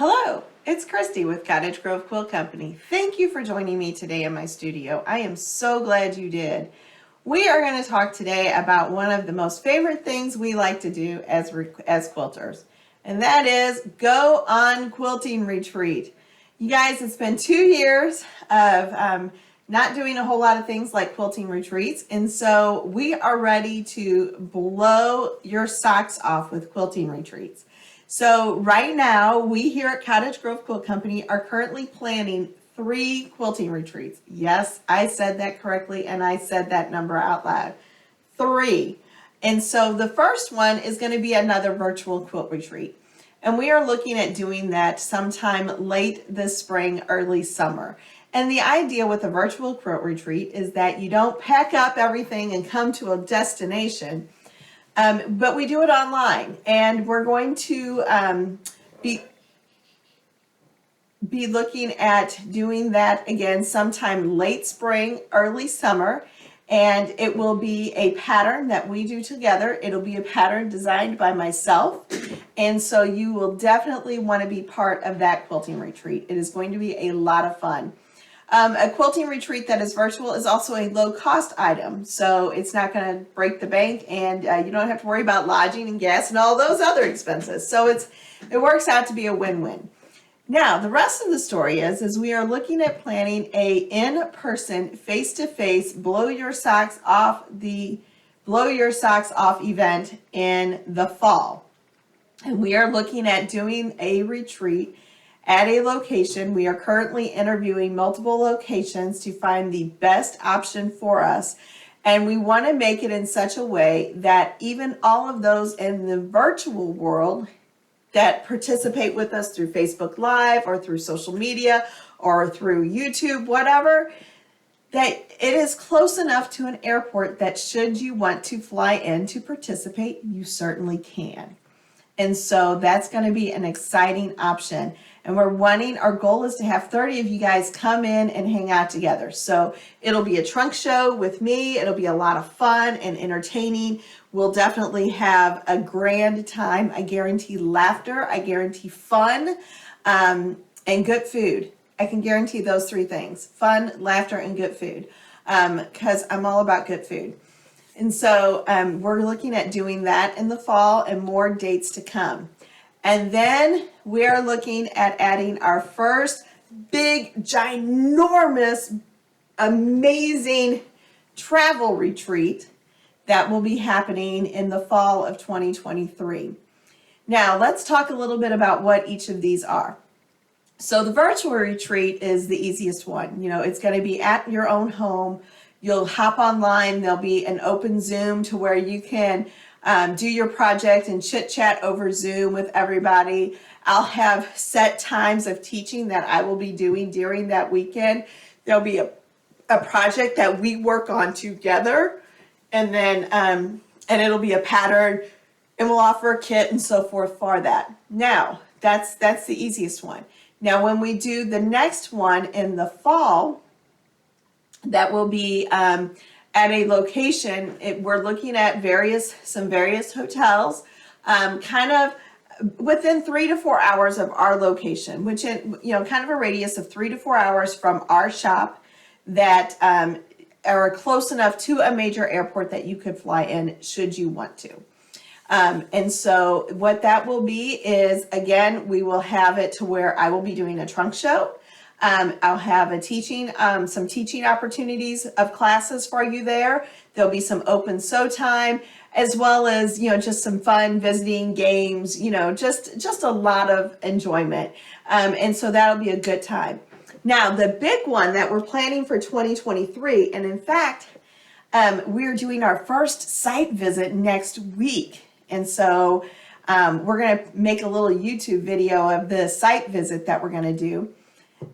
Hello, it's Christy with Cottage Grove Quilt Company. Thank you for joining me today in my studio. I am so glad you did. We are going to talk today about one of the most favorite things we like to do as quilters, and that is go on quilting retreat. You guys, it's been 2 years of not doing a whole lot of things like quilting retreats, and so we are ready to blow your socks off with quilting retreats. So right now, we here at Cottage Grove Quilt Company are currently planning 3 quilting retreats. Yes, I said that correctly, and I said that number out loud. 3. And so the first one is going to be another virtual quilt retreat. And we are looking at doing that sometime late this spring, early summer. And the idea with a virtual quilt retreat is that you don't pack up everything and come to a destination. But we do it online, and we're going to be looking at doing that again sometime late spring, early summer, and it will be a pattern that we do together. It'll be a pattern designed by myself, and so you will definitely want to be part of that quilting retreat. It is going to be a lot of fun. A quilting retreat that is virtual is also a low-cost item, so it's not going to break the bank, and you don't have to worry about lodging and gas and all those other expenses. So it works out to be a win-win. Now, the rest of the story is we are looking at planning a in-person, face-to-face blow your socks off event in the fall, and we are looking at doing a retreat at a location. We are currently interviewing multiple locations to find the best option for us. And we want to make it in such a way that even all of those in the virtual world that participate with us through Facebook Live or through social media or through YouTube, whatever, that it is close enough to an airport that should you want to fly in to participate, you certainly can. And so that's going to be an exciting option. And our goal is to have 30 of you guys come in and hang out together. So it'll be a trunk show with me. It'll be a lot of fun and entertaining. We'll definitely have a grand time. I guarantee laughter. I guarantee fun, and good food. I can guarantee those 3 things: fun, laughter, and good food, because I'm all about good food. And so we're looking at doing that in the fall, and more dates to come. And then we are looking at adding our first big, ginormous, amazing travel retreat that will be happening in the fall of 2023. Now, let's talk a little bit about what each of these are. So the virtual retreat is the easiest one. You know, it's going to be at your own home. You'll hop online. There'll be an open Zoom to where you can do your project and chit chat over Zoom with everybody. I'll have set times of teaching that I will be doing during that weekend. There'll be a project that we work on together, and then and it'll be a pattern, and we'll offer a kit and so forth for that. Now, that's the easiest one. Now, when we do the next one in the fall, that will be at a location. We're looking at some various hotels, kind of within 3 to 4 hours of our location, which kind of a radius of 3 to 4 hours from our shop, that are close enough to a major airport that you could fly in should you want to. And so what that will be is, again, we will have it to where I will be doing a trunk show. I'll have some teaching opportunities of classes for you there. There'll be some open sew time, as well as, just some fun visiting games, just a lot of enjoyment. And so that'll be a good time. Now, the big one that we're planning for 2023, and in fact, we're doing our first site visit next week. And so we're going to make a little YouTube video of the site visit that we're going to do.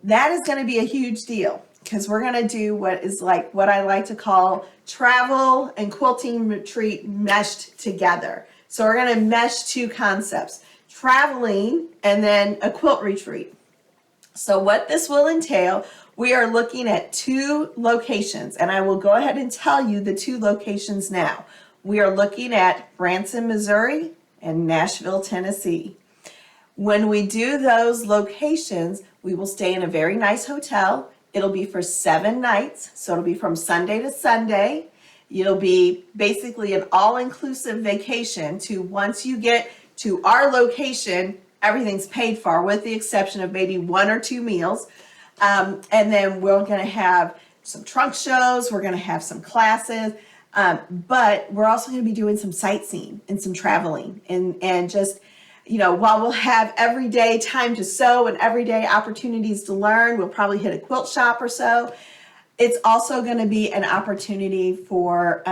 That is going to be a huge deal, because we're going to do what I like to call travel and quilting retreat meshed together. So we're going to mesh 2 concepts: traveling and then a quilt retreat. So what this will entail, we are looking at 2 locations, and I will go ahead and tell you the 2 locations now. We are looking at Branson, Missouri, and Nashville, Tennessee. When we do those locations, we will stay in a very nice hotel. It'll be for 7 nights, so it'll be from Sunday to Sunday. It'll be basically an all-inclusive vacation to once you get to our location, everything's paid for with the exception of maybe 1 or 2 meals. And then we're going to have some trunk shows, we're going to have some classes, but we're also going to be doing some sightseeing and some traveling and just, while we'll have everyday time to sew and everyday opportunities to learn, we'll probably hit a quilt shop or so. It's also going to be an opportunity for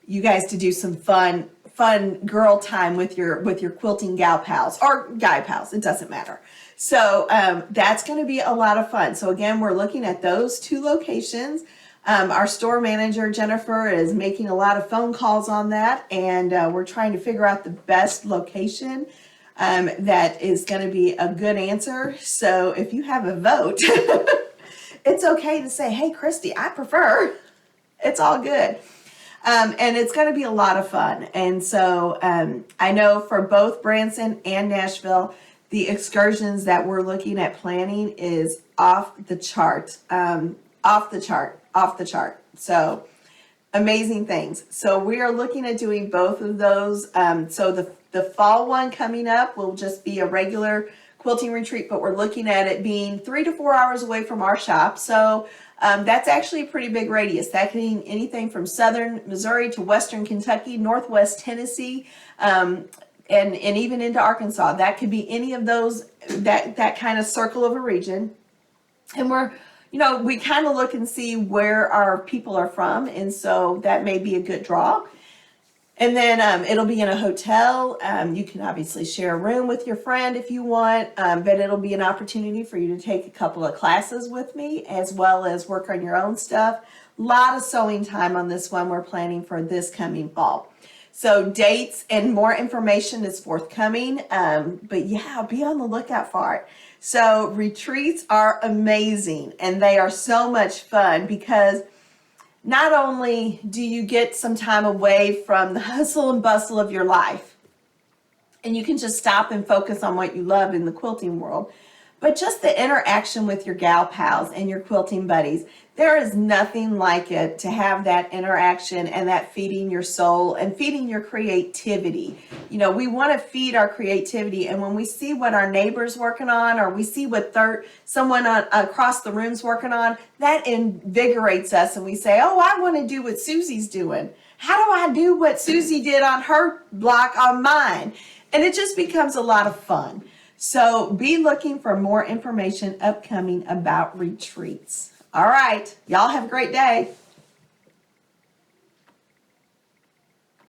you guys to do some fun girl time with your quilting gal pals or guy pals. It doesn't matter. So that's going to be a lot of fun. So again, we're looking at those 2 locations. Our store manager, Jennifer, is making a lot of phone calls on that, and we're trying to figure out the best location that is going to be a good answer. So if you have a vote, it's okay to say, hey, Christy, I prefer. It's all good. And it's going to be a lot of fun. And so I know for both Branson and Nashville, the excursions that we're looking at planning is off the chart. So amazing things. So we are looking at doing both of those. So the fall one coming up will just be a regular quilting retreat, but we're looking at it being 3 to 4 hours away from our shop. So that's actually a pretty big radius. That can mean anything from southern Missouri to western Kentucky, northwest Tennessee, and even into Arkansas. That could be any of those, that kind of circle of a region. And we kind of look and see where our people are from, and so that may be a good draw. And then it'll be in a hotel. You can obviously share a room with your friend if you want, but it'll be an opportunity for you to take a couple of classes with me as well as work on your own stuff. A lot of sewing time on this one we're planning for this coming fall. So dates and more information is forthcoming, but yeah, be on the lookout for it. So retreats are amazing, and they are so much fun because not only do you get some time away from the hustle and bustle of your life, and you can just stop and focus on what you love in the quilting world, but just the interaction with your gal pals and your quilting buddies. There is nothing like it to have that interaction and that feeding your soul and feeding your creativity. We want to feed our creativity, and when we see what our neighbor's working on or we see what someone across the room's working on, that invigorates us, and we say, oh, I want to do what Susie's doing. How do I do what Susie did on her block on mine? And it just becomes a lot of fun. So be looking for more information upcoming about retreats. All right, y'all have a great day.